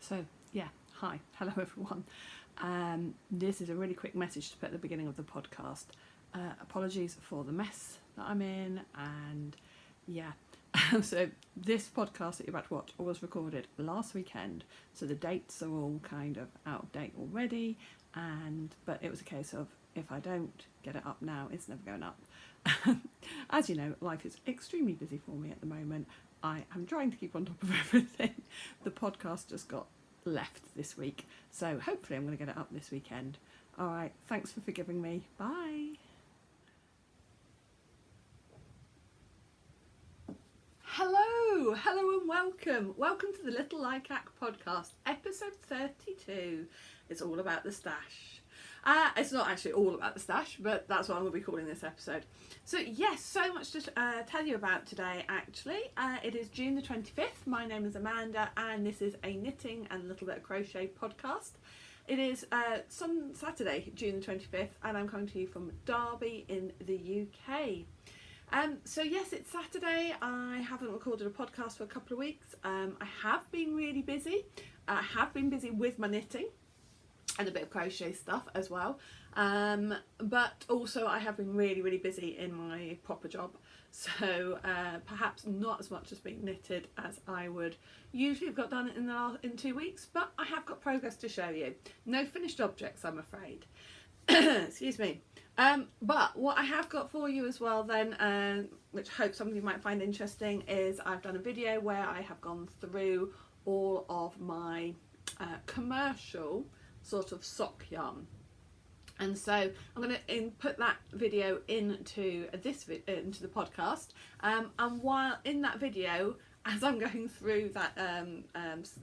So yeah, hi, hello everyone. This is a really quick message to put at the beginning of the podcast. Apologies for the mess that I'm in, and yeah. So this podcast that you're about to watch was recorded last weekend, so the dates are all kind of out of date already, but it was a case of if I don't get it up now, it's never going up. As you know, life is extremely busy for me at the moment. I am trying to keep on top of everything. The podcast just got left this week, so hopefully I'm going to get it up this weekend. All right, thanks for forgiving me. Bye. Hello and welcome to the Little Likac podcast, episode 32. It's all about the stash. It's not actually all about the stash, but that's what I'm going to be calling this episode. So yes, so much to tell you about today actually. It is June the 25th. My name is Amanda and this is a knitting and a little bit of crochet podcast. It is some Saturday, June the 25th, and I'm coming to you from Derby in the UK. So yes, it's Saturday. I haven't recorded a podcast for a couple of weeks. I have been really busy. I have been busy with my knitting and a bit of crochet stuff as well, but also I have been really busy in my proper job, so perhaps not as much as being knitted as I would usually have got done in 2 weeks, but I have got progress to show you. No finished objects, I'm afraid. Excuse me. But what I have got for you as well then, which I hope some of you might find interesting, is I've done a video where I have gone through all of my commercial sort of sock yarn, and so I'm going to input that video into into the podcast, and while in that video, as I'm going through that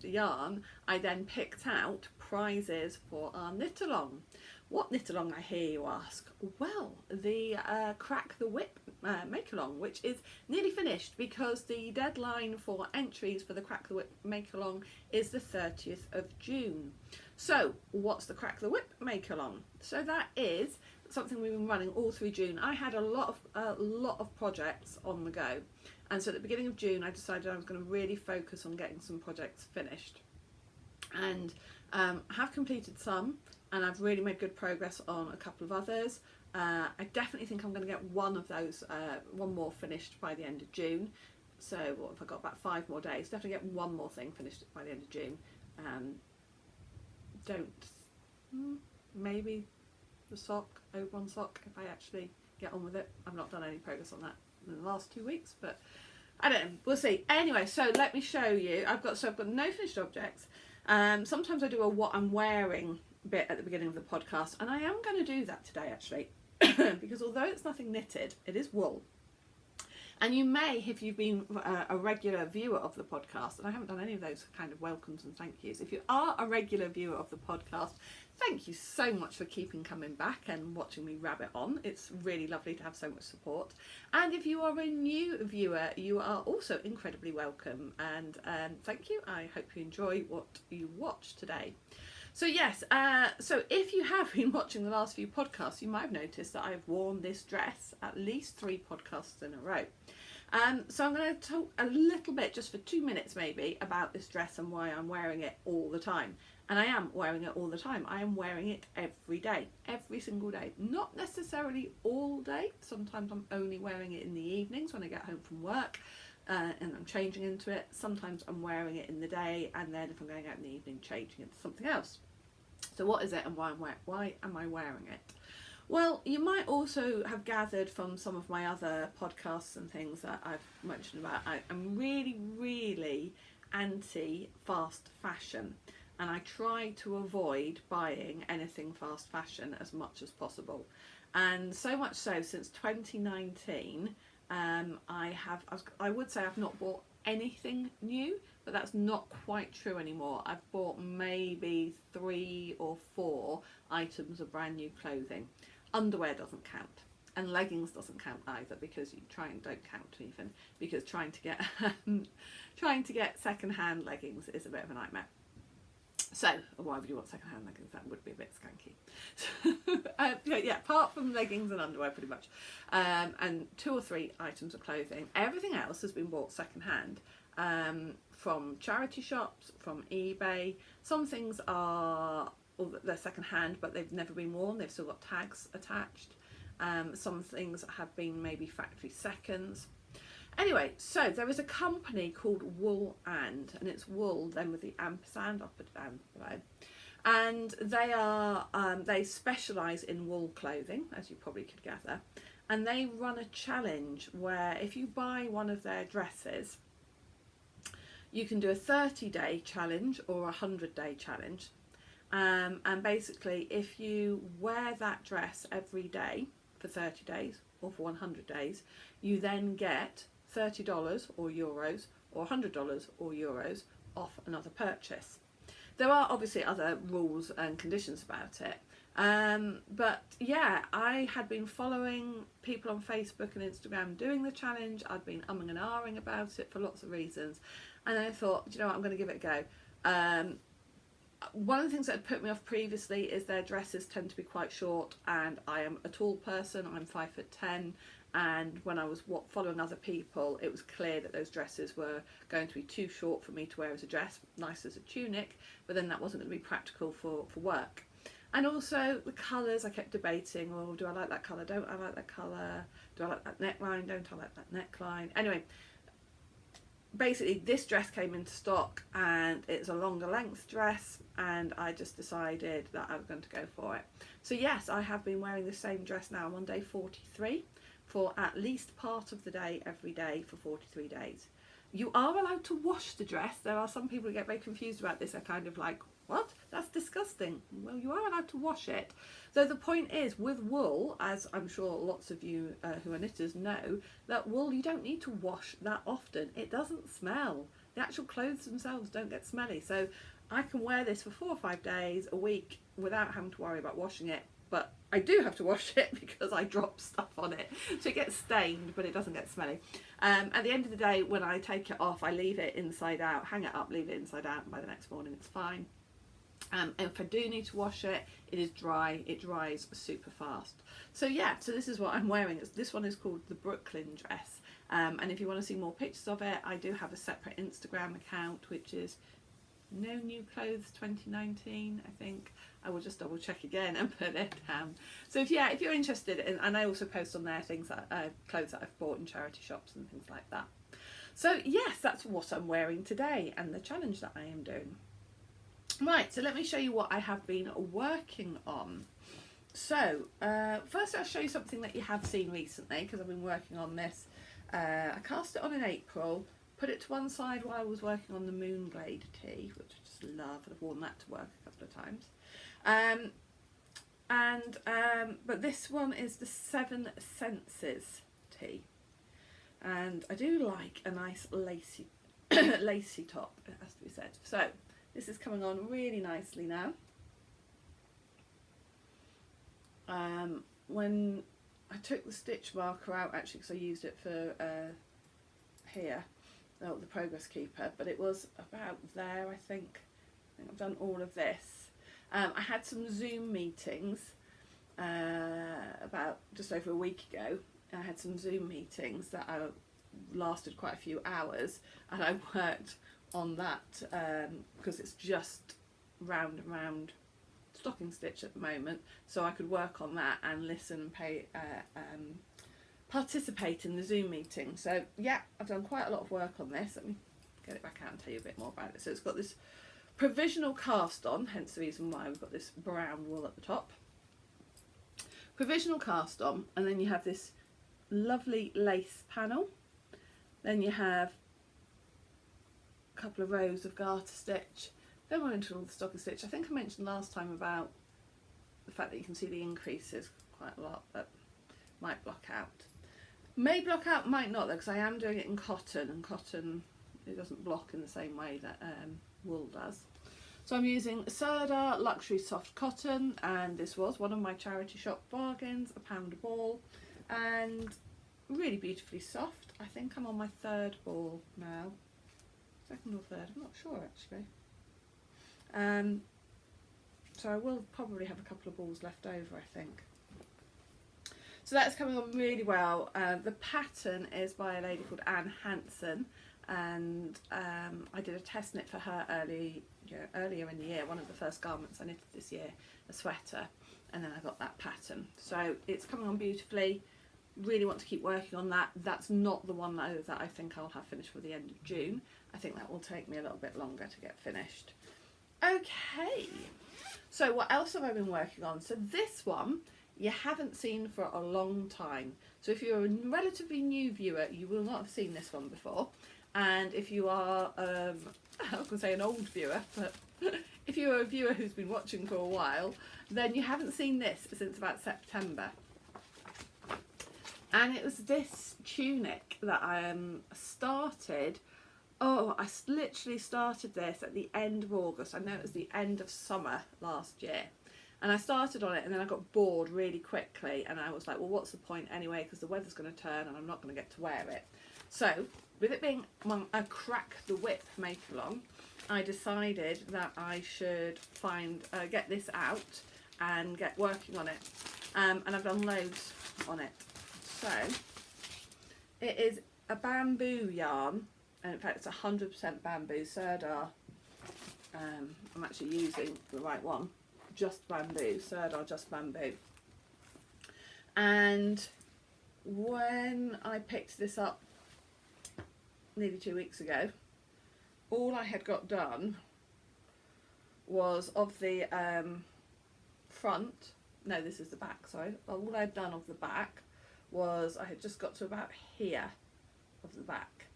yarn, I then picked out prizes for our knit along. What knit along, I hear you ask? Well, the Crack the Whip make along, which is nearly finished because the deadline for entries for the Crack the Whip make along is the 30th of June. So what's the Crack the Whip make along? So that is something we've been running all through June. I had a lot of projects on the go, and so at the beginning of June I decided I was going to really focus on getting some projects finished, and have completed some, and I've really made good progress on a couple of others. I definitely think I'm going to get one of those, one more finished by the end of June. So what if I got about 5 more days? Definitely get one more thing finished by the end of June. Maybe the sock, over-on sock, if I actually get on with it. I've not done any progress on that in the last 2 weeks, but I don't know, we'll see. Anyway, so let me show you. I've got no finished objects. Sometimes I do a what I'm wearing bit at the beginning of the podcast, and I am going to do that today actually, because although it's nothing knitted, it is wool. And you may, if you've been a regular viewer of the podcast, and I haven't done any of those kind of welcomes and thank yous. If you are a regular viewer of the podcast, thank you so much for keeping coming back and watching me rabbit on. It's really lovely to have so much support. And if you are a new viewer, you are also incredibly welcome. And thank you. I hope you enjoy what you watch today. So yes, so if you have been watching the last few podcasts, you might have noticed that I've worn this dress at least 3 podcasts in a row. So I'm going to talk a little bit, just for 2 minutes maybe, about this dress and why I'm wearing it all the time. And I am wearing it all the time. I am wearing it every day, every single day. Not necessarily all day. Sometimes I'm only wearing it in the evenings when I get home from work. And I'm changing into it. Sometimes I'm wearing it in the day, and then if I'm going out in the evening, changing into something else. So what is it and why am I wearing it? Well, you might also have gathered from some of my other podcasts and things that I've mentioned about, I'm really anti fast fashion, and I try to avoid buying anything fast fashion as much as possible. And so much so, since 2019, I would say I've not bought anything new, but that's not quite true anymore. I've bought maybe 3 or 4 items of brand new clothing. Underwear doesn't count, and leggings doesn't count either, because you don't count even, because trying to get second-hand leggings is a bit of a nightmare. So why would you want second-hand leggings? That would be a bit skanky. Yeah, apart from leggings and underwear pretty much, and 2 or 3 items of clothing, everything else has been bought second-hand from charity shops, from eBay. Some things are, or they're second hand, but they've never been worn, they've still got tags attached. Some things have been maybe factory seconds. Anyway, so there is a company called Wool and it's wool then with the ampersand, I'll put it down below. And they specialise in wool clothing, as you probably could gather. And they run a challenge where if you buy one of their dresses, you can do a 30-day challenge or a 100-day challenge. And basically, if you wear that dress every day for 30 days or for 100 days, you then get $30 or euros or $100 or euros off another purchase. There are obviously other rules and conditions about it. But yeah, I had been following people on Facebook and Instagram doing the challenge. I'd been umming and ahhing about it for lots of reasons. And I thought, you know what, I'm going to give it a go. One of the things that had put me off previously is their dresses tend to be quite short, and I am a tall person, I'm 5'10", and when I was following other people, it was clear that those dresses were going to be too short for me to wear as a dress, nice as a tunic, but then that wasn't going to be practical for work. And also the colours, I kept debating, oh, do I like that colour, don't I like that colour, do I like that neckline, don't I like that neckline. Anyway, basically this dress came into stock and it's a longer length dress, and I just decided that I was going to go for it. So yes, I have been wearing the same dress now. I'm on day 43 for at least part of the day every day for 43 days. You are allowed to wash the dress. There are some people who get very confused about this. They're kind of like, what? That's disgusting. Well, you are allowed to wash it. So the point is, with wool, as I'm sure lots of you who are knitters know, that wool you don't need to wash that often. It doesn't smell. The actual clothes themselves don't get smelly. So I can wear this for 4 or 5 days, a week, without having to worry about washing it. But I do have to wash it because I drop stuff on it. So it gets stained, but it doesn't get smelly. At the end of the day, when I take it off, I leave it inside out, hang it up, leave it inside out, and by the next morning it's fine. And if I do need to wash it, it is dry. It dries super fast. So yeah, so this is what I'm wearing. This one is called the Brooklyn dress. And if you want to see more pictures of it, I do have a separate Instagram account, which is No New Clothes 2019, I think. I will just double check again and put it down. So if you're interested in, and I also post on there things that clothes that I've bought in charity shops and things like that. So yes, that's what I'm wearing today and the challenge that I am doing. Right, so let me show you what I have been working on. So first I'll show you something that you have seen recently, because I've been working on this. I cast it on in April, put it to one side while I was working on the Moonglade tee, which I just love. I've worn that to work a couple of times. But this one is the Seven Senses tee, and I do like a nice lacy lacy top, it has to be said. So this is coming on really nicely now. When I took the stitch marker out, actually, because I used it for here, the progress keeper, but it was about there, I think. I've done all of this. I had some Zoom meetings about just over a week ago. I had some Zoom meetings that lasted quite a few hours, and I worked on that because it's just round and round stocking stitch at the moment, so I could work on that and listen and participate in the Zoom meeting. So yeah, I've done quite a lot of work on this. Let me get it back out and tell you a bit more about it. So it's got this provisional cast on, hence the reason why we've got this brown wool at the top. Provisional cast on, and then you have this lovely lace panel. Then you have a couple of rows of garter stitch. Then we're into all the stocking stitch. I think I mentioned last time about the fact that you can see the increases quite a lot, but might block out. May block out, might not though, because I am doing it in cotton, and cotton, it doesn't block in the same way that wool does. So I'm using Serda Luxury Soft Cotton, and this was one of my charity shop bargains, £1 a ball, and really beautifully soft. I think I'm on my 3rd ball now, 2nd or 3rd, I'm not sure actually. So I will probably have a couple of balls left over, I think. So that's coming on really well. The pattern is by a lady called Anne Hanson, and I did a test knit for her earlier in the year. One of the first garments I knitted this year, a sweater, and then I got that pattern. So it's coming on beautifully. Really want to keep working on that. That's not the one though that I think I'll have finished for the end of June. I think that will take me a little bit longer to get finished. Okay, so what else have I been working on? So this one you haven't seen for a long time. So if you're a relatively new viewer, you will not have seen this one before. And if you are, I was going to say an old viewer, but if you're a viewer who's been watching for a while, then you haven't seen this since about September. And it was this tunic that I started. Oh, I literally started this at the end of August. I know it was the end of summer last year. And I started on it and then I got bored really quickly. And I was like, well, what's the point anyway? Because the weather's going to turn and I'm not going to get to wear it. So with it being a Crack the Whip make along, I decided that I should get this out and get working on it. And I've done loads on it. So it is a bamboo yarn, and in fact it's 100% bamboo Serdar. I'm actually using the right one, just bamboo, Serdar just bamboo. And when I picked this up nearly 2 weeks ago, all I had got done was of the front, no this is the back, sorry, all I'd done of the back was I had just got to about here of the back.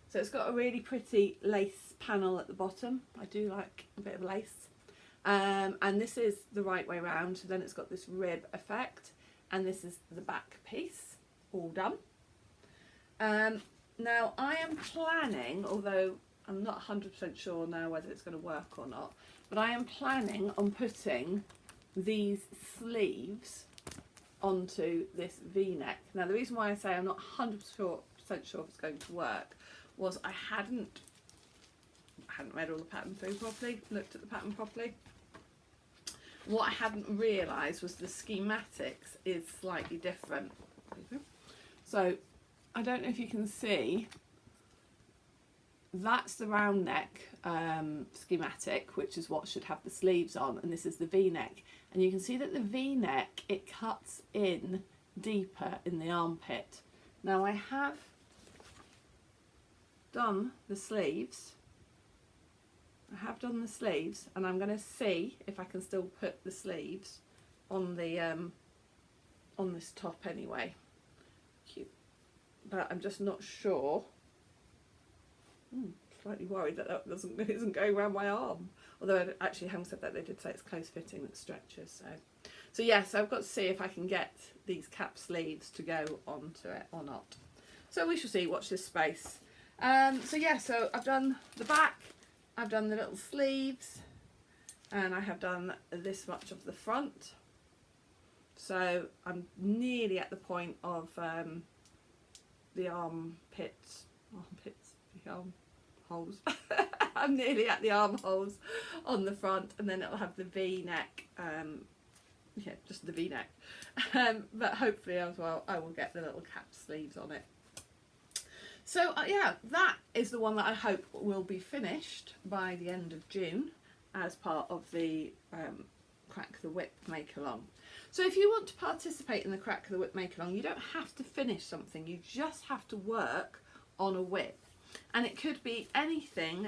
So it's got a really pretty lace panel at the bottom. I do like a bit of lace. And this is the right way round. So then it's got this rib effect, and this is the back piece, all done. Now I am planning, although I'm not 100% sure now whether it's going to work or not, but I am planning on putting these sleeves onto this V-neck. Now the reason why I say I'm not 100% sure if it's going to work was I hadn't read all the pattern through properly, looked at the pattern properly. What I hadn't realised was the schematics is slightly different. So I don't know if you can see, that's the round neck schematic, which is what should have the sleeves on, and this is the V-neck. And you can see that the V-neck, it cuts in deeper in the armpit. Now I have done the sleeves. And I'm going to see if I can still put the sleeves on the on this top anyway. Cute. But I'm just not sure. Slightly worried that isn't going around my arm. Although actually, having said that, they did say it's close fitting that stretches. So yeah, so I've got to see if I can get these cap sleeves to go onto it or not. So we shall see. Watch this space. So yeah, so I've done the back, I've done the little sleeves, and I have done this much of the front. So I'm nearly at the point of the armpits, the armholes. I'm nearly at the armholes on the front, and then it'll have the V-neck, yeah, just the V-neck. But hopefully as well I will get the little cap sleeves on it. So yeah, that is the one that I hope will be finished by the end of June as part of the Crack the Whip make along. So if you want to participate in the Crack the Whip make along, you don't have to finish something, you just have to work on a whip. And it could be anything,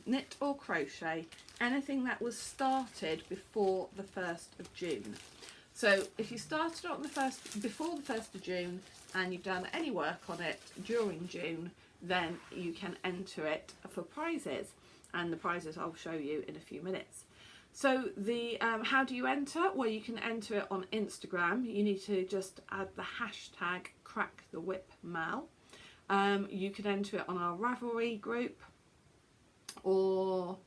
knit or crochet, anything that was started before the 1st of June. So if you started on before the 1st of June and you've done any work on it during June, then you can enter it for prizes, and the prizes I'll show you in a few minutes. So the how do you enter? Well, you can enter it on Instagram. You need to just add the hashtag #CrackTheWhipMal. You could enter it on our Ravelry group, or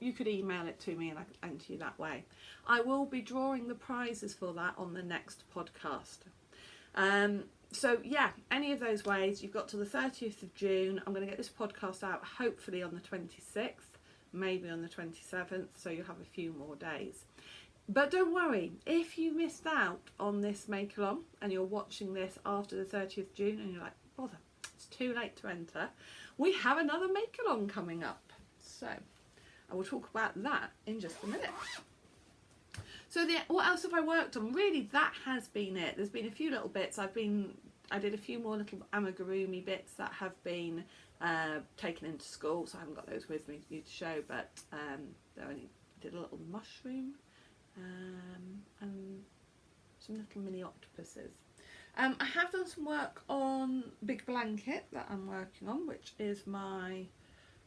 you could email it to me and I can enter you that way. I will be drawing the prizes for that on the next podcast. So yeah, any of those ways. You've got to the 30th of June. I'm going to get this podcast out hopefully on the 26th, maybe on the 27th, so you'll have a few more days. But don't worry, if you missed out on this make along and you're watching this after the 30th of June and you're like, bother, it's too late to enter, we have another make-along coming up. So I will talk about that in just a minute. So what else have I worked on? Really, that has been it. There's been a few little bits. I did a few more little amigurumi bits that have been taken into school, so I haven't got those with me for you to show, but I only did a little mushroom and some little mini octopuses. I have done some work on Big Blanket that I'm working on, which is my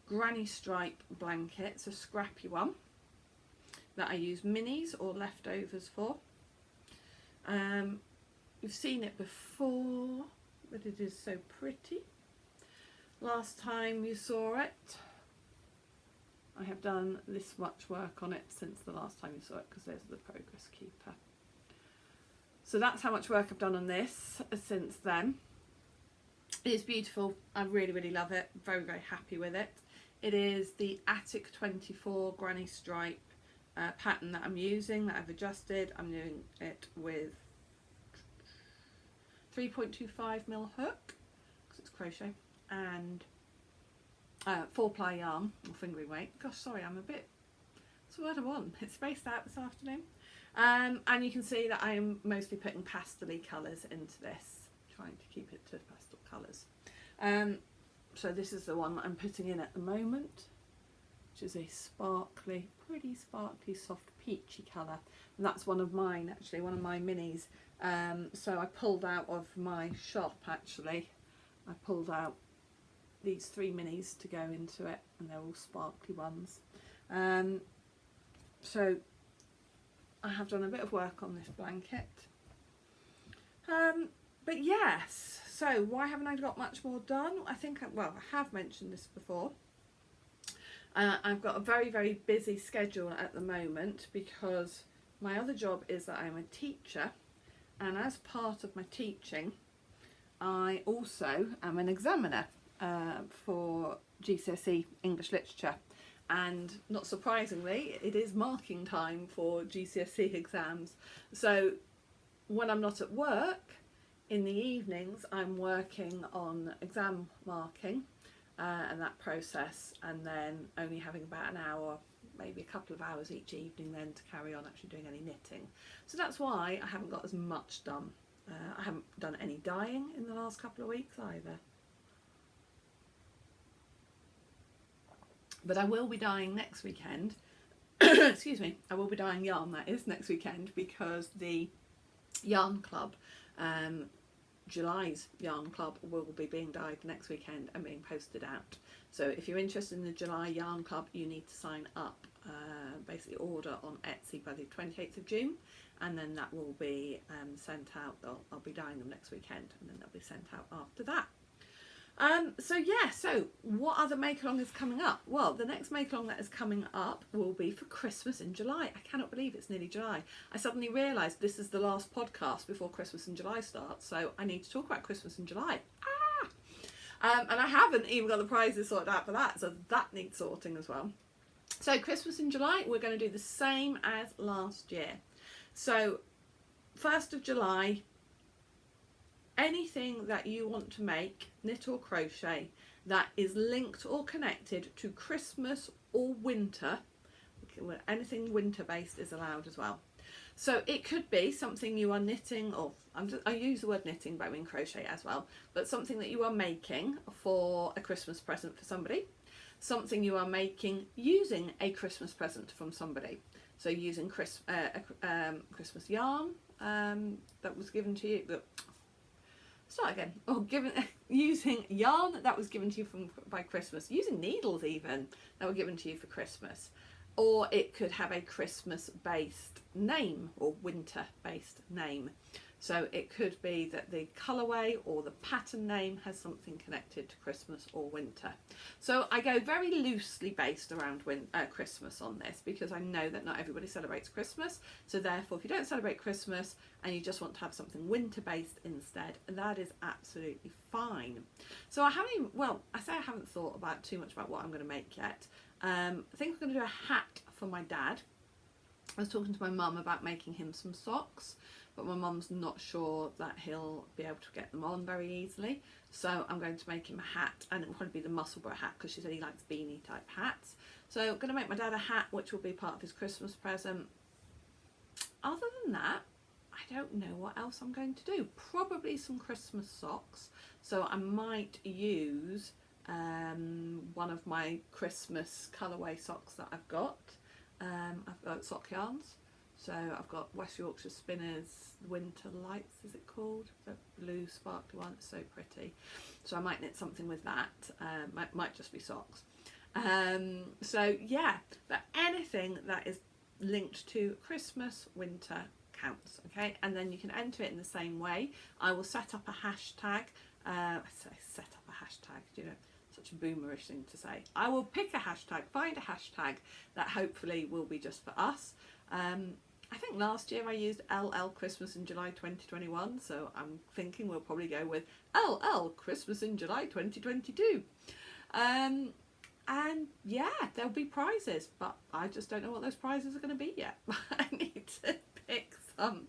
granny stripe blanket. It's a scrappy one that I use minis or leftovers for. You've seen it before, but it is so pretty. Last time you saw it, I have done this much work on it since the last time you saw it, because there's the progress keeper. So that's how much work I've done on this since then. It's beautiful. I really, really love it. Very, very happy with it. It is the Attic 24 granny stripe pattern that I'm using, that I've adjusted. I'm doing it with 3.25mm hook, because it's crochet, and 4-ply yarn, or fingering weight. Gosh, sorry, I'm a bit, what's the word I want? It's spaced out this afternoon. And you can see that I'm mostly putting pastel-y colours into this, trying to keep it to pastel colours. So this is the one that I'm putting in at the moment, which is a sparkly, pretty sparkly, soft peachy colour. And that's one of mine, actually, one of my minis. So I pulled out of my shop, actually. I pulled out these 3 minis to go into it, and they're all sparkly ones. So I have done a bit of work on this blanket. But yes, so why haven't I got much more done? I think, well, I have mentioned this before. I've got a very, very busy schedule at the moment, because my other job is that I'm a teacher, and as part of my teaching I also am an examiner for GCSE English Literature, and not surprisingly it is marking time for GCSE exams. So when I'm not at work in the evenings, I'm working on exam marking and that process, and then only having about an hour, maybe a couple of hours each evening then to carry on actually doing any knitting. So that's why I haven't got as much done. I haven't done any dyeing in the last couple of weeks either. But I will be dyeing next weekend. Excuse me, I will be dyeing yarn, that is, next weekend, because the yarn club, July's yarn club, will be being dyed next weekend and being posted out. So if you're interested in the July yarn club, you need to sign up, basically order on Etsy by the 28th of June, and then that will be sent out. I'll be dyeing them next weekend, and then they'll be sent out after that. So what other make-along is coming up? Well, the next make-along that is coming up will be for Christmas in July. I cannot believe it's nearly July. I suddenly realised this is the last podcast before Christmas in July starts, so I need to talk about Christmas in July. And I haven't even got the prizes sorted out for that, so that needs sorting as well. So Christmas in July, we're going to do the same as last year. So 1st of July, anything that you want to make, knit or crochet, that is linked or connected to Christmas or winter, anything winter based is allowed as well. So it could be something you are knitting, or I use the word knitting, but I mean crochet as well, but something that you are making for a Christmas present for somebody, something you are making using a Christmas present from somebody. So using Christmas yarn that was given to you, start again, or using yarn that was given to you by Christmas, using needles even that were given to you for Christmas. Or it could have a Christmas based name or winter based name. So it could be that the colourway or the pattern name has something connected to Christmas or winter. So I go very loosely based around Christmas on this, because I know that not everybody celebrates Christmas. So therefore, if you don't celebrate Christmas and you just want to have something winter based instead, that is absolutely fine. So I haven't thought about too much about what I'm going to make yet. I think I'm going to do a hat for my dad. I was talking to my mum about making him some socks, but my mum's not sure that he'll be able to get them on very easily. So I'm going to make him a hat, and it will probably be the Musselburgh hat because she said he likes beanie type hats. So I'm going to make my dad a hat, which will be part of his Christmas present. Other than that, I don't know what else I'm going to do. Probably some Christmas socks. So I might use one of my Christmas colourway socks that I've got. I've got sock yarns. So I've got West Yorkshire Spinners Winter Lights, is it called? The blue sparkly one, it's so pretty. So I might knit something with that. Might just be socks. So yeah, but anything that is linked to Christmas, winter counts, okay? And then you can enter it in the same way. I will set up a hashtag. I say set up a hashtag, you know, such a boomerish thing to say. I will pick a hashtag, find a hashtag that hopefully will be just for us. I think last year I used LL Christmas in July 2021, so I'm thinking we'll probably go with LL Christmas in July 2022. And yeah, there'll be prizes, but I just don't know what those prizes are going to be yet. I need to pick some,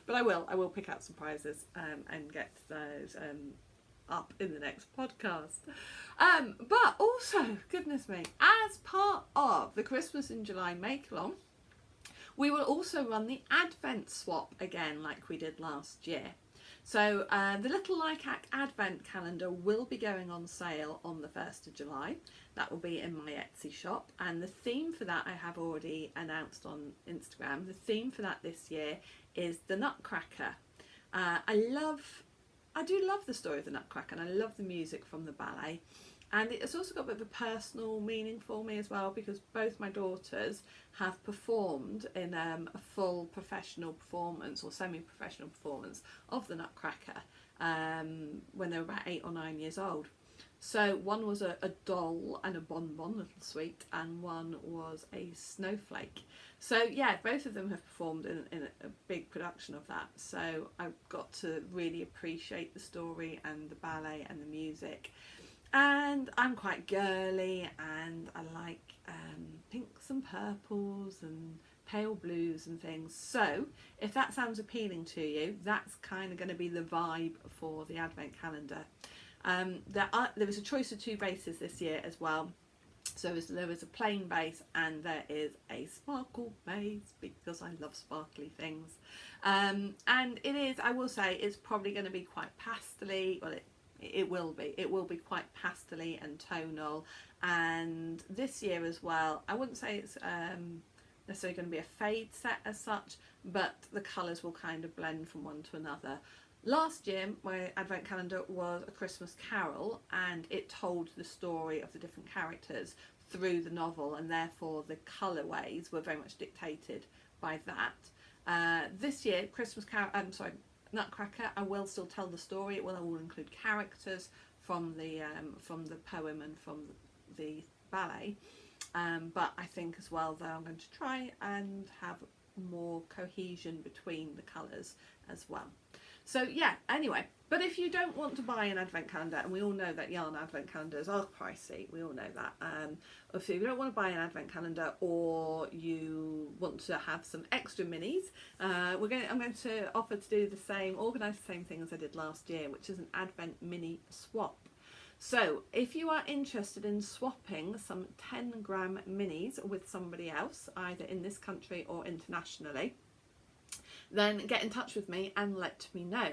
but I will pick out some prizes and get those up in the next podcast. But also, goodness me, as part of the Christmas in July make-along, we will also run the Advent swap again like we did last year. So the Little Likac Advent calendar will be going on sale on the 1st of July. That will be in my Etsy shop, and the theme for that I have already announced on Instagram. The theme for that this year is the Nutcracker. I do love the story of the Nutcracker, and I love the music from the ballet. And it's also got a bit of a personal meaning for me as well, because both my daughters have performed in a full professional performance or semi-professional performance of the Nutcracker when they were about 8 or 9 years old. So one was a doll and a bonbon, little sweet, and one was a snowflake. So yeah, both of them have performed in a big production of that. So I've got to really appreciate the story and the ballet and the music. And I'm quite girly, and I like pinks and purples and pale blues and things. So if that sounds appealing to you, that's kind of going to be the vibe for the Advent calendar. There was a choice of 2 bases this year as well. So there was a plain base and there is a sparkle base, because I love sparkly things. And it is, I will say, it's probably going to be quite pastely. Well, it will be quite pastely and tonal. And this year as well, I wouldn't say it's necessarily going to be a fade set as such, but the colours will kind of blend from one to another. Last year my Advent calendar was a Christmas carol, and it told the story of the different characters through the novel, and therefore the colourways were very much dictated by that. This year, Nutcracker, I will still tell the story. It will all include characters from the poem and from the ballet, but I think as well though I'm going to try and have more cohesion between the colours as well. So yeah, anyway, but if you don't want to buy an Advent calendar, and we all know that yarn Advent calendars are pricey, we all know that, if you don't want to buy an Advent calendar, or you want to have some extra minis, I'm going to offer to do the same, organise the same thing as I did last year, which is an Advent mini swap. So if you are interested in swapping some 10-gram minis with somebody else, either in this country or internationally, then get in touch with me and let me know.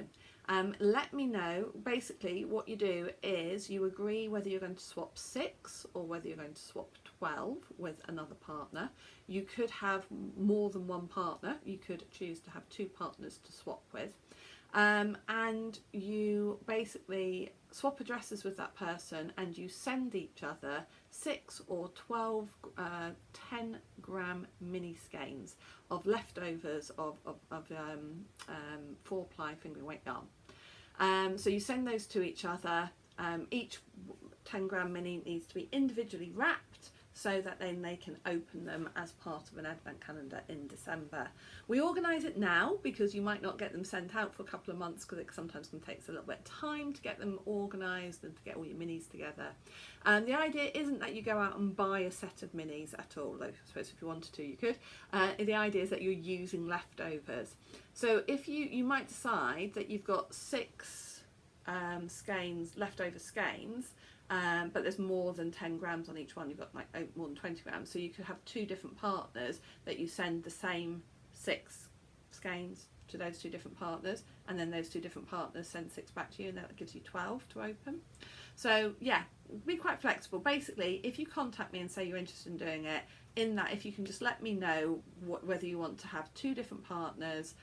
Let me know, basically what you do is you agree whether you're going to swap 6 or whether you're going to swap 12 with another partner. You could have more than one partner. You could choose to have 2 partners to swap with. And you basically swap addresses with that person, and you send each other 6 or 12 10-gram mini skeins of leftovers of 4-ply finger weight yarn. So you send those to each other. Each 10-gram mini needs to be individually wrapped, so that then they can open them as part of an advent calendar in December. We organise it now because you might not get them sent out for a couple of months because it sometimes can take a little bit of time to get them organised and to get all your minis together. And the idea isn't that you go out and buy a set of minis at all, though I suppose if you wanted to you could. The idea is that you're using leftovers. So if you might decide that you've got 6 skeins, leftover skeins, but there's more than 10 grams on each one, you've got like more than 20 grams, so you could have 2 different partners that you send the same 6 skeins to those 2 different partners, and then those 2 different partners send 6 back to you, and that gives you 12 to open. So yeah, be quite flexible. Basically, if you contact me and say you're interested in doing it, in that if you can just let me know whether you want to have 2 different partners,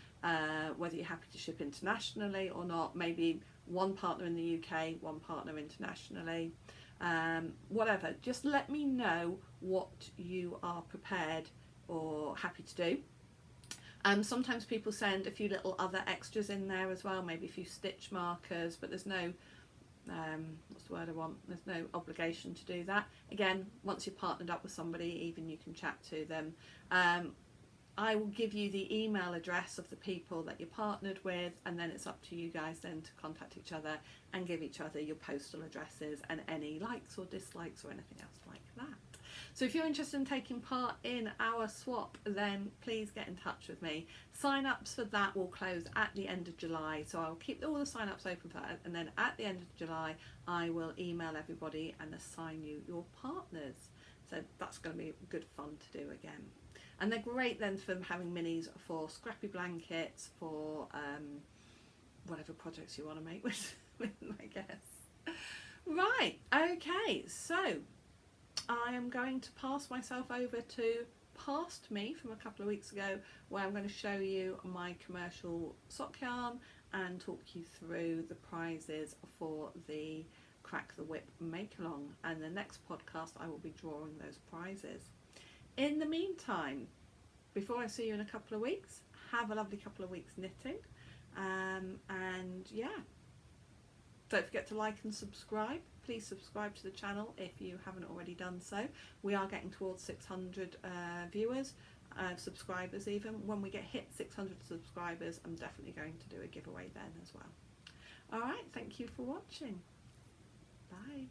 whether you're happy to ship internationally or not, maybe 1 partner in the UK, 1 partner internationally, whatever, just let me know what you are prepared or happy to do. Sometimes people send a few little other extras in there as well, maybe a few stitch markers, but there's no what's the word I want, there's no obligation to do that. Again, once you're partnered up with somebody, even you can chat to them. I will give you the email address of the people that you're partnered with, and then it's up to you guys then to contact each other and give each other your postal addresses and any likes or dislikes or anything else like that. So if you're interested in taking part in our swap, then please get in touch with me. Sign-ups for that will close at the end of July, so I'll keep all the sign-ups open for that, and then at the end of July I will email everybody and assign you your partners. So that's going to be good fun to do again. And they're great then for having minis for scrappy blankets, for whatever projects you want to make with them, I guess. Right, okay, so I am going to pass myself over to Past Me from a couple of weeks ago, where I'm going to show you my commercial sock yarn and talk you through the prizes for the Crack the Whip make along, and the next podcast I will be drawing those prizes. In the meantime, before I see you in a couple of weeks, have a lovely couple of weeks knitting, and yeah, don't forget to like and subscribe. Please subscribe to the channel if you haven't already done so. We are getting towards 600 viewers, subscribers even. When we get hit 600 subscribers, I'm definitely going to do a giveaway then as well. Alright, thank you for watching. Bye.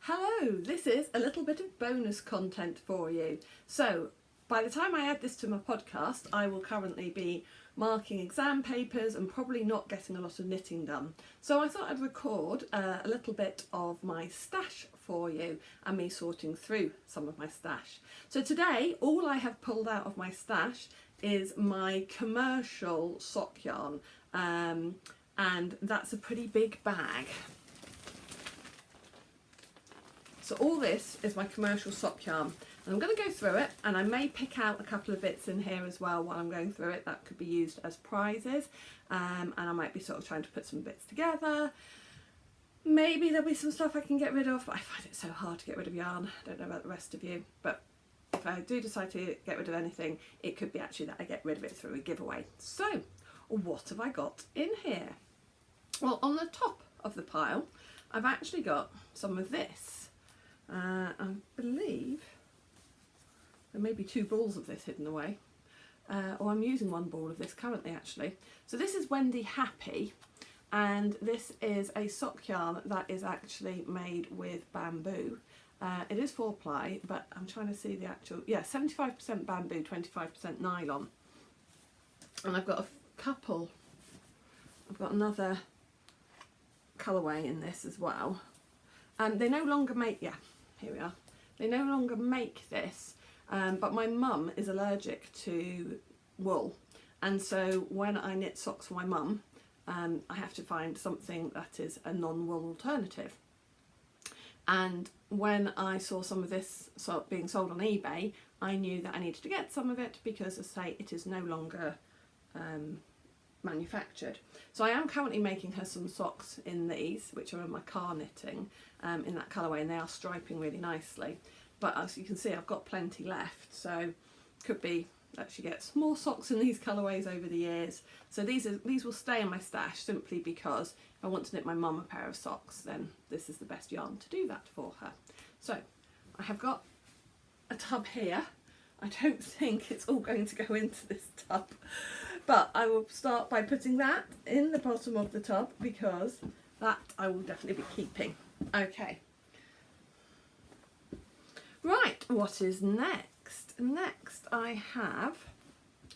Hello, this is a little bit of bonus content for you. So by the time I add this to my podcast, I will currently be marking exam papers and probably not getting a lot of knitting done. So I thought I'd record a little bit of my stash for you and me sorting through some of my stash. So today all I have pulled out of my stash is my commercial sock yarn, and that's a pretty big bag. So all this is my commercial sock yarn, and I'm going to go through it, and I may pick out a couple of bits in here as well while I'm going through it that could be used as prizes, and I might be sort of trying to put some bits together. Maybe there'll be some stuff I can get rid of, but I find it so hard to get rid of yarn. I don't know about the rest of you, but if I do decide to get rid of anything, it could be actually that I get rid of it through a giveaway. So what have I got in here? Well, on the top of the pile I've actually got some of this. I believe there may be 2 balls of this hidden away, or I'm using 1 ball of this currently actually. So this is Wendy Happy, and this is a sock yarn that is actually made with bamboo. It is 4-ply, but I'm trying to see the actual, yeah, 75% bamboo, 25% nylon. And I've got a couple, I've got another colourway in this as well. And they no longer make, yeah, here we are. They no longer make this, but my mum is allergic to wool. And so when I knit socks for my mum, I have to find something that is a non-wool alternative. And when I saw some of this being sold on eBay, I knew that I needed to get some of it because, as I say, it is no longer manufactured. So I am currently making her some socks in these, which are in my car knitting, in that colourway, and they are striping really nicely. But as you can see, I've got plenty left, so could be that she gets more socks in these colourways over the years. So these will stay in my stash simply because if I want to knit my mum a pair of socks, then this is the best yarn to do that for her. So I have got a tub here. I don't think it's all going to go into this tub, but I will start by putting that in the bottom of the tub because that I will definitely be keeping. Okay. Right, what is next? Next I have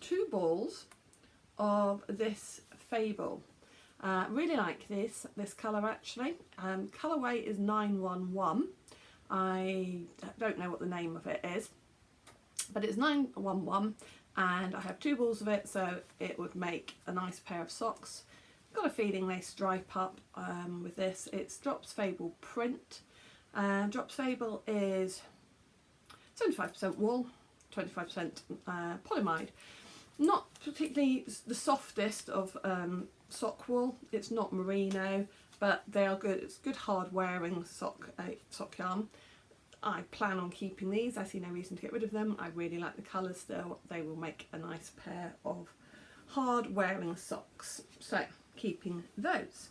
2 balls of this Fable. Really like this colour actually. Colourway is 911. I don't know what the name of it is, but it's 911 and I have 2 balls of it, so it would make a nice pair of socks. Got a feeling they stripe up with this. It's Drops Fable print. Drops Fable is 75% wool, 25% polyamide. Not particularly the softest of sock wool. It's not merino, but they are good. It's good hard wearing sock yarn. I plan on keeping these. I see no reason to get rid of them. I really like the colours still. They will make a nice pair of hard wearing socks. So keeping those.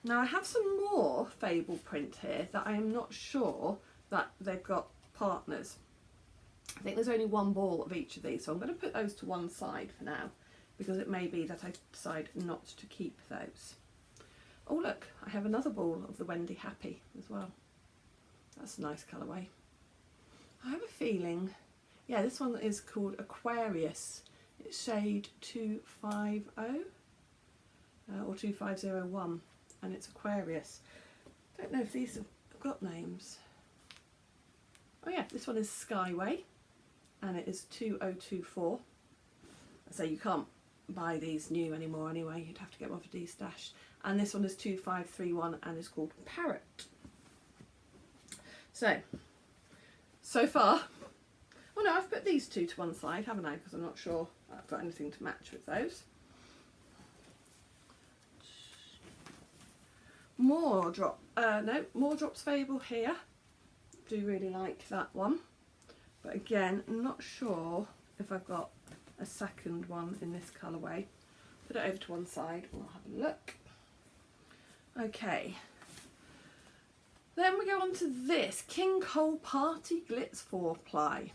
Now I have some more Fable print here that I am not sure that they've got partners. I think there's only 1 ball of each of these, so I'm going to put those to one side for now because it may be that I decide not to keep those. Oh look, I have another ball of the Wendy Happy as well. That's a nice colourway. I have a feeling, yeah, this one is called Aquarius. It's shade 250 or 2501 and it's Aquarius. Don't know if these have got names. Oh yeah, this one is Skyway and it is 2024. So you can't buy these new anymore anyway, you'd have to get one for D-Stash. And this one is 2531 and is called Parrot. So far, oh no, I've put these 2 to one side, haven't I? Because I'm not sure I've got anything to match with those. More Drops Fable here. Do really like that one, but again not sure if I've got a second one in this colourway. Put it over to one side and I'll have a look. Okay, then we go on to this King Cole Party Glitz 4-ply,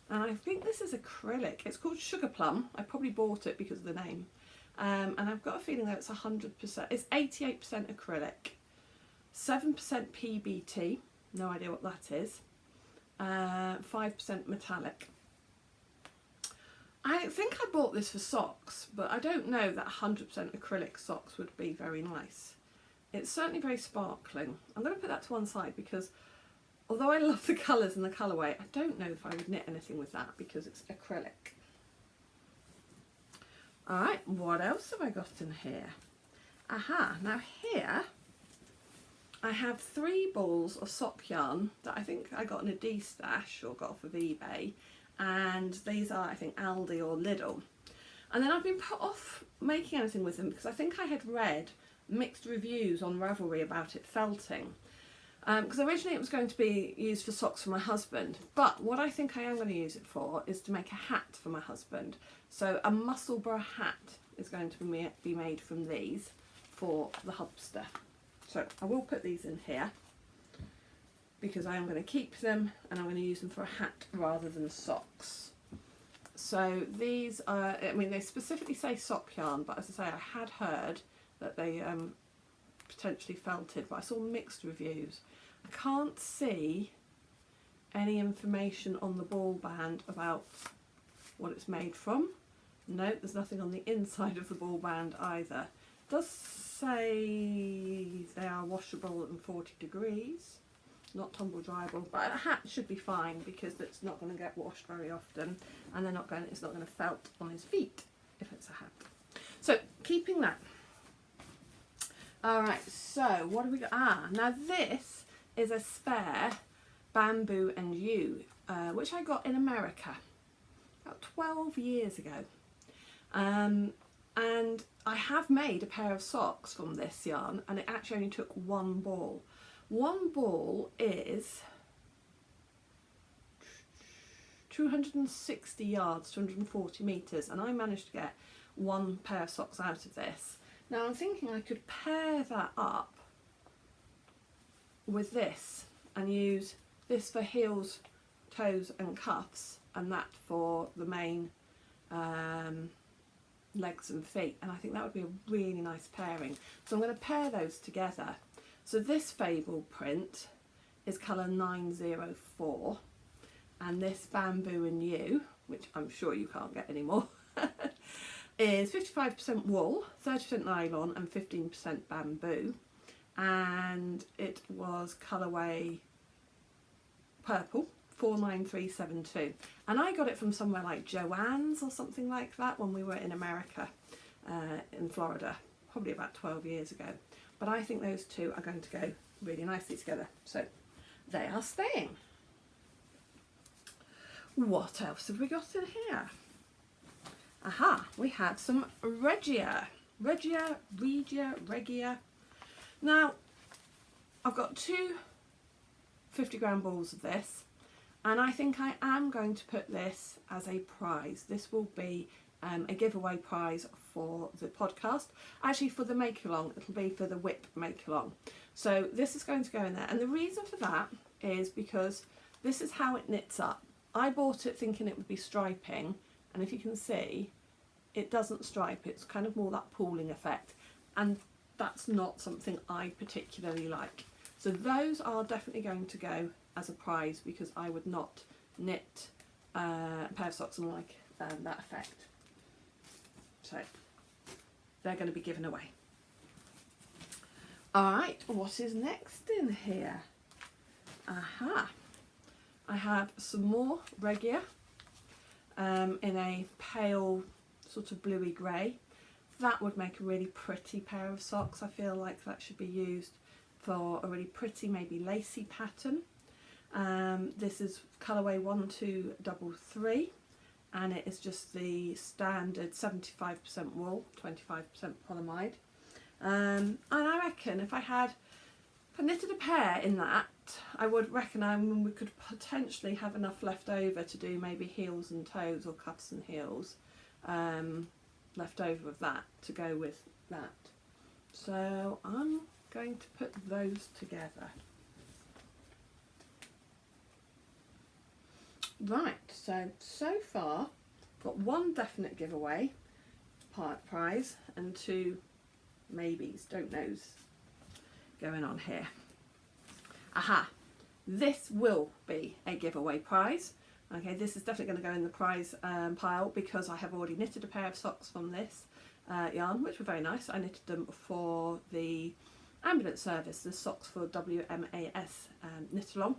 and I think this is acrylic. It's called Sugar Plum. I probably bought it because of the name, and I've got a feeling that it's 100%. It's 88% acrylic, 7% PBT. No idea what that is. 5% metallic. I think I bought this for socks, but I don't know that 100% acrylic socks would be very nice. It's certainly very sparkling. I'm going to put that to one side because although I love the colours and the colourway, I don't know if I would knit anything with that because it's acrylic. Alright, what else have I got in here? Aha, now here I have 3 balls of sock yarn that I think I got in a D-Stash or got off of eBay, and these are I think Aldi or Lidl. And then I've been put off making anything with them because I think I had read mixed reviews on Ravelry about it felting. Because originally it was going to be used for socks for my husband, but what I think I am going to use it for is to make a hat for my husband. So a Musselburgh hat is going to be made from these for the hubster. So I will put these in here because I am going to keep them and I'm going to use them for a hat rather than socks. So these are, I mean they specifically say sock yarn, but as I say I had heard that they potentially felted, but I saw mixed reviews. I can't see any information on the ball band about what it's made from. No, there's nothing on the inside of the ball band either. It does say they are washable at 40 degrees, not tumble dryable, but a hat should be fine because it's not going to get washed very often and it's not going to felt on his feet if it's a hat. So keeping that. Alright, so what have we got? Now this is a spare Bamboo and You, which I got in America about 12 years ago. And I have made a pair of socks from this yarn, and it actually only took 1 ball. 1 ball is 260 yards, 240 metres, and I managed to get 1 pair of socks out of this. Now I'm thinking I could pair that up with this and use this for heels, toes and cuffs, and that for the main legs and feet, and I think that would be a really nice pairing. So I'm going to pair those together. So this Fable print is colour 904, and this Bamboo and You, which I'm sure you can't get anymore, is 55% wool, 30% nylon and 15% bamboo, and it was colourway purple, 49372, and I got it from somewhere like Joann's or something like that when we were in America, in Florida, probably about 12 years ago. But I think those two are going to go really nicely together, so they are staying. What else have we got in here? Aha, we have some Regia. Now, I've got two 50-gram balls of this, and I think I am going to put this as a prize. This will be a giveaway prize for the podcast. Actually, for the make-along, it'll be for the whip make-along. So this is going to go in there, and the reason for that is because this is how it knits up. I bought it thinking it would be striping, and if you can see, it doesn't stripe. It's kind of more that pooling effect, and that's not something I particularly like. So those are definitely going to go as a prize, because I would not knit a pair of socks and like that effect. So they're going to be given away. Alright, what is next in here? Aha, I have some more Regia in a pale sort of bluey grey. That would make a really pretty pair of socks. I feel like that should be used for a really pretty, maybe lacy pattern. This is colourway 1233, and it is just the standard 75% wool, 25% polyamide. And I reckon if I knitted a pair in that, I would reckon we could potentially have enough left over to do maybe heels and toes, or cuffs and heels left over of that to go with that. So I'm going to put those together. Right, so far got one definite giveaway prize and two maybes, don't knows, going on here. Aha, this will be a giveaway prize. Okay, this is definitely going to go in the prize pile, because I have already knitted a pair of socks from this yarn, which were very nice. I knitted them for the ambulance service, the socks for WMAS knit along,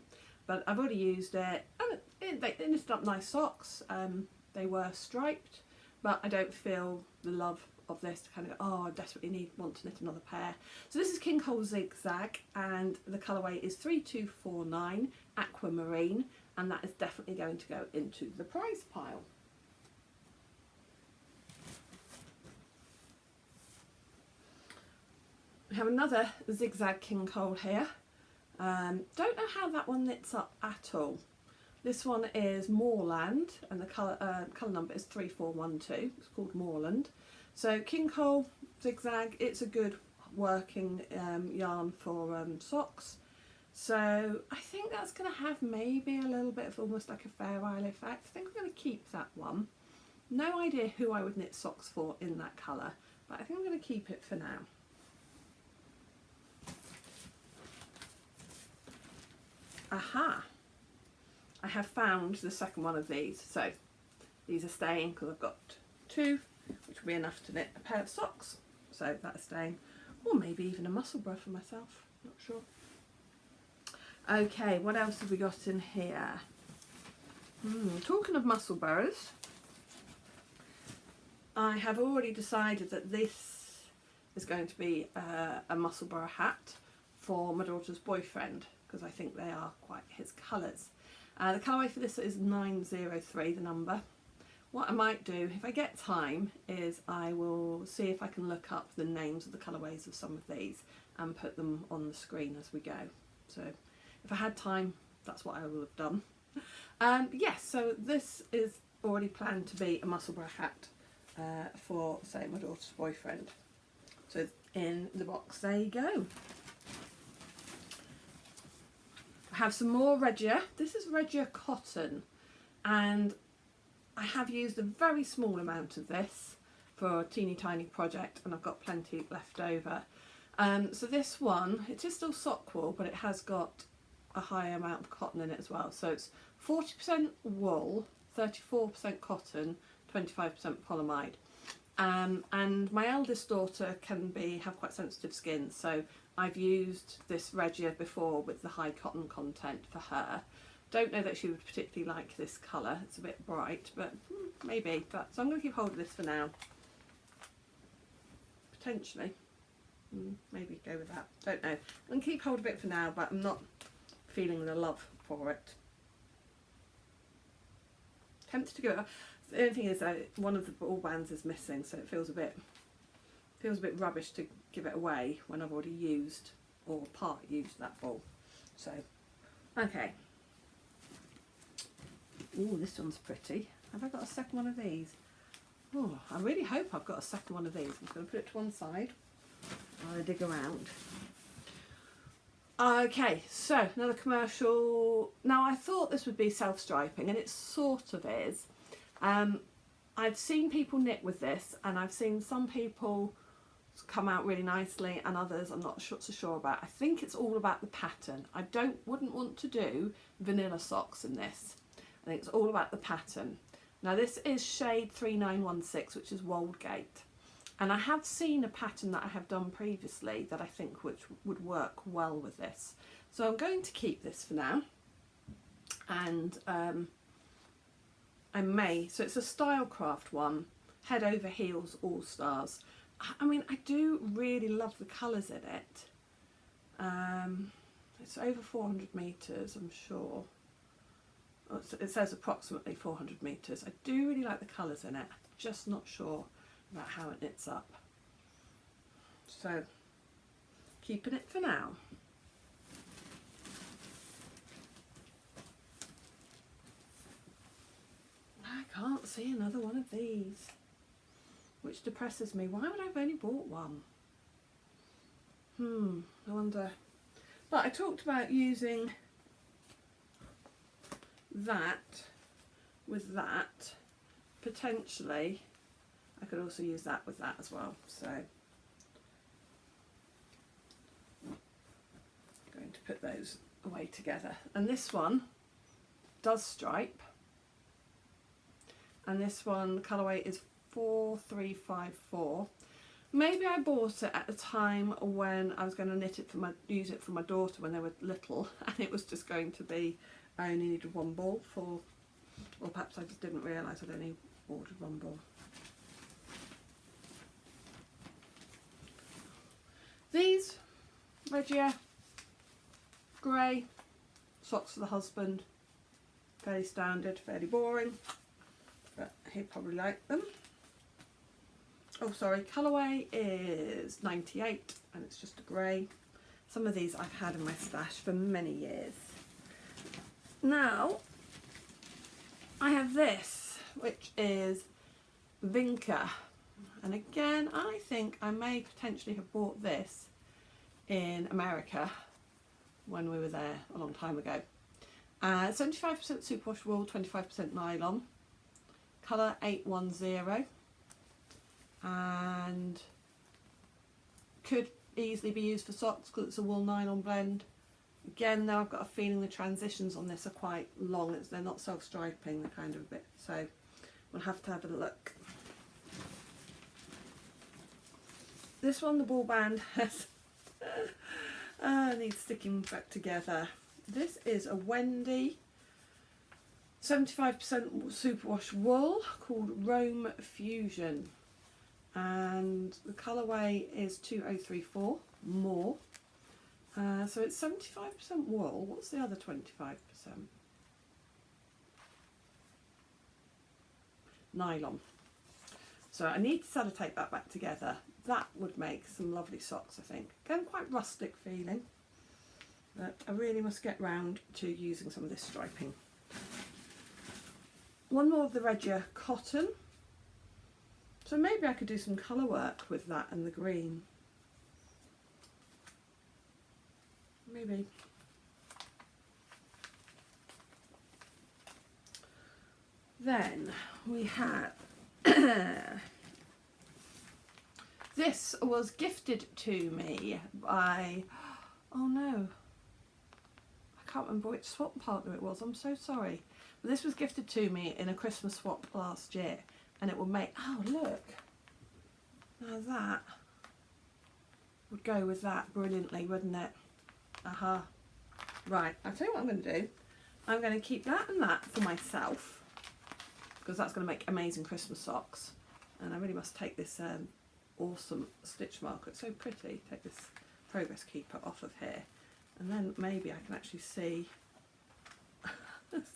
but I've already used it, and they knitted up nice socks. They were striped, but I don't feel the love of this to kind of go, oh, I desperately want to knit another pair. So this is King Cole Zigzag, and the colourway is 3249 Aquamarine, and that is definitely going to go into the prize pile. We have another Zigzag King Cole here. Don't know how that one knits up at all. This one is Moorland, and the colour number is 3412. It's called Moorland. So King Cole Zigzag, it's a good working yarn for socks. So I think that's going to have maybe a little bit of almost like a Fair Isle effect. I think I'm going to keep that one. No idea who I would knit socks for in that colour, but I think I'm going to keep it for now. Aha! I have found the second one of these. So these are staying because I've got two, which will be enough to knit a pair of socks. So that's staying. Or maybe even a Musselburgh for myself, not sure. Okay, what else have we got in here? Talking of Musselburghs, I have already decided that this is going to be a Musselburgh hat for my daughter's boyfriend, because I think they are quite his colours. The colourway for this is 903, the number. What I might do, if I get time, is I will see if I can look up the names of the colourways of some of these and put them on the screen as we go. So if I had time, that's what I will have done. Yes, so this is already planned to be a Musselburgh hat for, say, my daughter's boyfriend. So in the box, there you go. I have some more Regia. This is Regia cotton, and I have used a very small amount of this for a teeny tiny project, and I've got plenty left over. So this one, it is still sock wool, but it has got a high amount of cotton in it as well. So it's 40% wool, 34% cotton, 25% polyamide. And my eldest daughter can have quite sensitive skin, so I've used this Regia before with the high cotton content for her. Don't know that she would particularly like this colour, it's a bit bright, but maybe. So I'm going to keep hold of this for now. Potentially. Maybe go with that. Don't know. I'm going to keep hold of it for now, but I'm not feeling the love for it. Tempted to go. The only thing is that one of the ball bands is missing, so it feels a bit rubbish to give it away when I've already used or part used that ball. So, okay. Oh, this one's pretty. Have I got a second one of these? Oh, I really hope I've got a second one of these. I'm just going to put it to one side while I dig around. Okay, so another commercial. Now I thought this would be self-striping, and it sort of is. I've seen people knit with this, and I've seen some people come out really nicely, and others I'm not so sure about. I think it's all about the pattern. I wouldn't want to do vanilla socks in this. I think it's all about the pattern. Now this is shade 3916, which is Woldgate, and I have seen a pattern that I have done previously that I think which would work well with this. So I'm going to keep this for now, and I may, so it's a Stylecraft one, Head Over Heels All Stars. I mean, I do really love the colours in it. It's over 400 metres, I'm sure. It says approximately 400 metres. I do really like the colours in it. I'm just not sure about how it knits up. So, keeping it for now. I can't see another one of these, which depresses me. Why would I have only bought one? I wonder. But I talked about using that with that. Potentially I could also use that with that as well. So I'm going to put those away together. And this one does stripe. And this one, the colourway is 4354. Maybe I bought it at a time when I was going to use it for my daughter when they were little, and it was just going to be, I only needed one ball for, or perhaps I just didn't realise I'd only ordered one ball. These Regia grey socks for the husband, fairly standard, fairly boring, but he'd probably like them. Oh sorry, colourway is 98 and it's just a grey. Some of these I've had in my stash for many years. Now I have this, which is Vinca, and again I think I may potentially have bought this in America when we were there a long time ago. 75% superwash wool, 25% nylon, colour 810, and could easily be used for socks because it's a wool nylon blend. Again though, I've got a feeling the transitions on this are quite long, they're not self-striping, they're kind of a bit, so we'll have to have a look. This one, the ball band has needs sticking back together. This is a Wendy 75% superwash wool called Rome Fusion, and the colourway is 2034 more. So it's 75% wool. What's the other 25%? Nylon. So I need to sellotape that back together. That would make some lovely socks, I think. Again, quite rustic feeling, but I really must get round to using some of this striping. One more of the Regia cotton. So maybe I could do some colour work with that and the green. Maybe. Then we had this was gifted to me by, oh no, I can't remember which swap partner it was, I'm so sorry. But this was gifted to me in a Christmas swap last year, and it will make, oh look, now that would go with that brilliantly, wouldn't it? Aha. Right, I'll tell you what I'm going to do. I'm going to keep that and that for myself, because that's going to make amazing Christmas socks. And I really must take this awesome stitch marker, it's so pretty. Take this progress keeper off of here, and then maybe I can actually see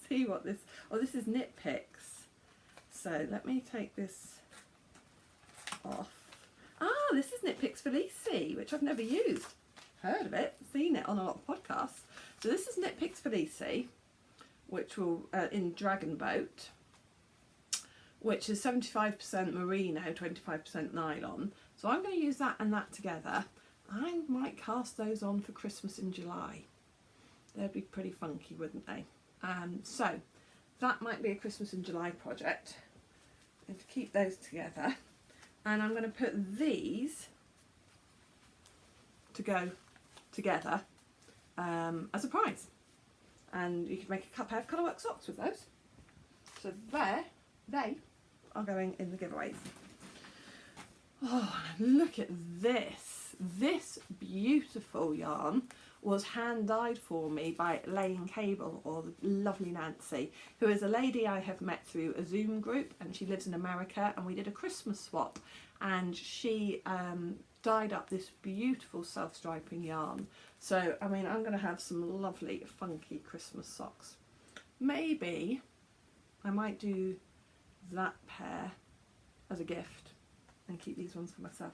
see what this, oh, this is Knit Picks. So let me take this off. Ah, this is Knit Picks Felici, which I've never used. Heard of it, seen it on a lot of podcasts. So this is Knit Picks Felici, which will in Dragon Boat, which is 75% merino, 25% nylon. So I'm going to use that and that together. I might cast those on for Christmas in July. They'd be pretty funky, wouldn't they? So that might be a Christmas in July project. And to keep those together, and I'm going to put these to go together as a prize, and you can make a pair of colourwork socks with those. So they are going in the giveaways. Oh, look at this! This beautiful yarn was hand dyed for me by Laying Cable, or the lovely Nancy, who is a lady I have met through a Zoom group, and she lives in America, and we did a Christmas swap, and she dyed up this beautiful self-striping yarn. So I mean, I'm going to have some lovely funky Christmas socks. Maybe I might do that pair as a gift and keep these ones for myself.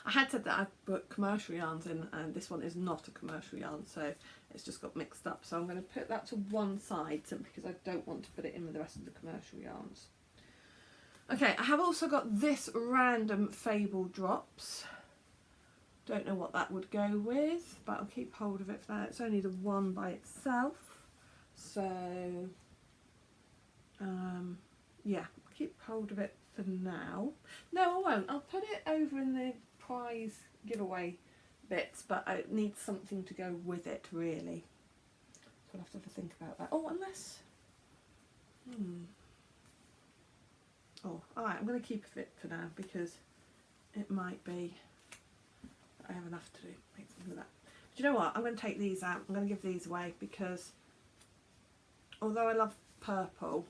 I had said that I'd put commercial yarns in, and this one is not a commercial yarn, so it's just got mixed up. So I'm going to put that to one side simply because I don't want to put it in with the rest of the commercial yarns. Okay, I have also got this random Fable Drops. Don't know what that would go with, but I'll keep hold of it for now. It's only the one by itself. So, yeah, I'll keep hold of it for now. No, I won't. I'll put it over in the prize giveaway bits, but it needs something to go with it, really. So I'll have to think about that. Oh, unless... Oh, alright, I'm going to keep it for now because it might be I have enough to do. Make something of that. But you know what? I'm going to take these out. I'm going to give these away because although I love purple,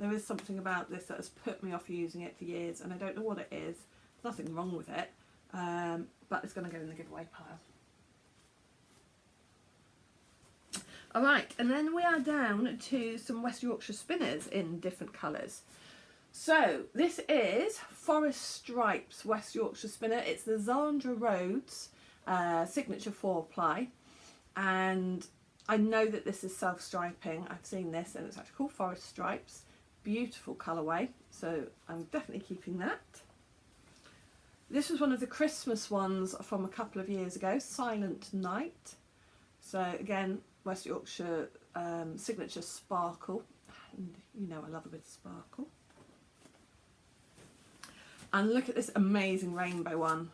there is something about this that has put me off using it for years, and I don't know what it is. There's nothing wrong with it, but it's going to go in the giveaway pile. Alright, and then we are down to some West Yorkshire spinners in different colours. So this is Forest Stripes West Yorkshire spinner. It's the Zandra Rhodes signature 4-ply, and I know that this is self-striping. I've seen this and it's actually called Forest Stripes. Beautiful colourway, so I'm definitely keeping that. This was one of the Christmas ones from a couple of years ago, Silent Night. So again, West Yorkshire signature sparkle, and you know I love a bit of sparkle. And look at this amazing rainbow one.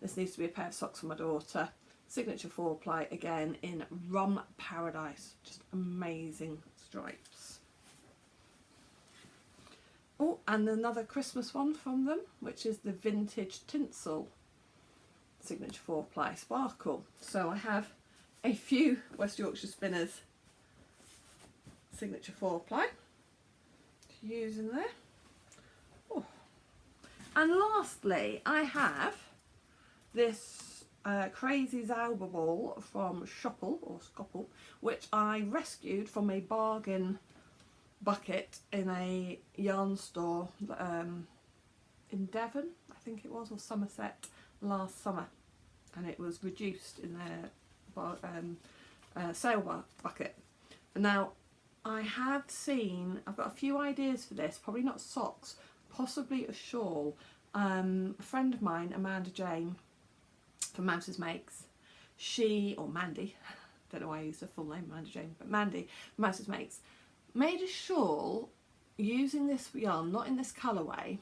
This needs to be a pair of socks for my daughter. Signature 4-ply again in Rum Paradise. Just amazing stripes. Oh, and another Christmas one from them, which is the Vintage Tinsel Signature 4-ply sparkle. So I have a few West Yorkshire Spinners Signature 4-ply to use in there. Oh. And lastly, I have this Crazy Zauber ball from Schoppel, or Skoppel, which I rescued from a bargain bucket in a yarn store in Devon, I think it was, or Somerset, last summer, and it was reduced in their sale bucket. And now I have seen, I've got a few ideas for this, probably not socks, possibly a shawl. A friend of mine, Amanda Jane from Mouses Makes, she, or Mandy, don't know why I used her full name, Amanda Jane, but Mandy from Mouses Makes, made a shawl using this yarn, not in this colourway,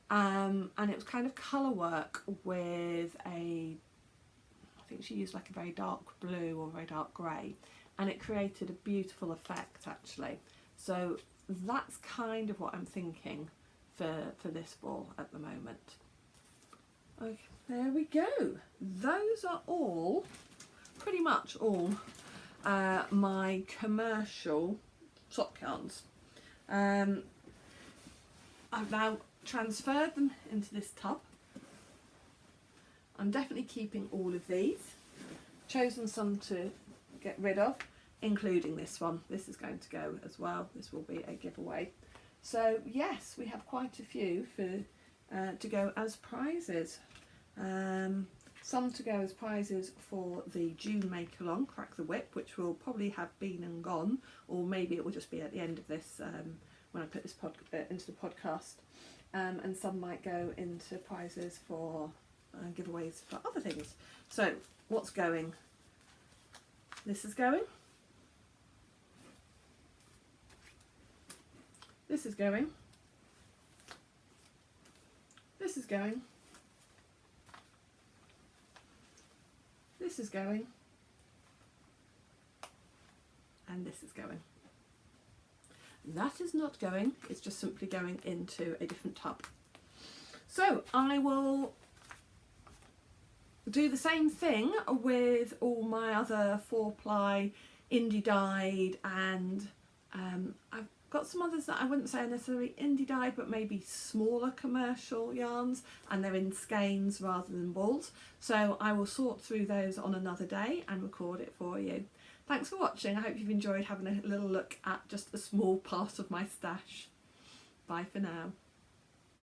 and it was kind of colour work with I think she used like a very dark blue or very dark grey, and it created a beautiful effect actually. So that's kind of what I'm thinking for this ball at the moment. Okay, there we go. Those are all, pretty much all, my commercial sock yarns. I've now transferred them into this tub. I'm definitely keeping all of these. Chosen some to get rid of, including this one. This is going to go as well. This will be a giveaway. So yes, we have quite a few for to go as prizes. Some to go as prizes for the June make along, Crack the Whip, which will probably have been and gone, or maybe it will just be at the end of this when I put this into the podcast. And some might go into prizes for giveaways for other things. So what's going? This is going. This is going. This is going. This is going. And this is going. That is not going, it's just simply going into a different tub. So I will do the same thing with all my other 4-ply indie dyed, and I've got some others that I wouldn't say are necessarily indie dyed, but maybe smaller commercial yarns, and they're in skeins rather than balls. So I will sort through those on another day and record it for you. Thanks for watching. I hope you've enjoyed having a little look at just a small part of my stash. Bye for now.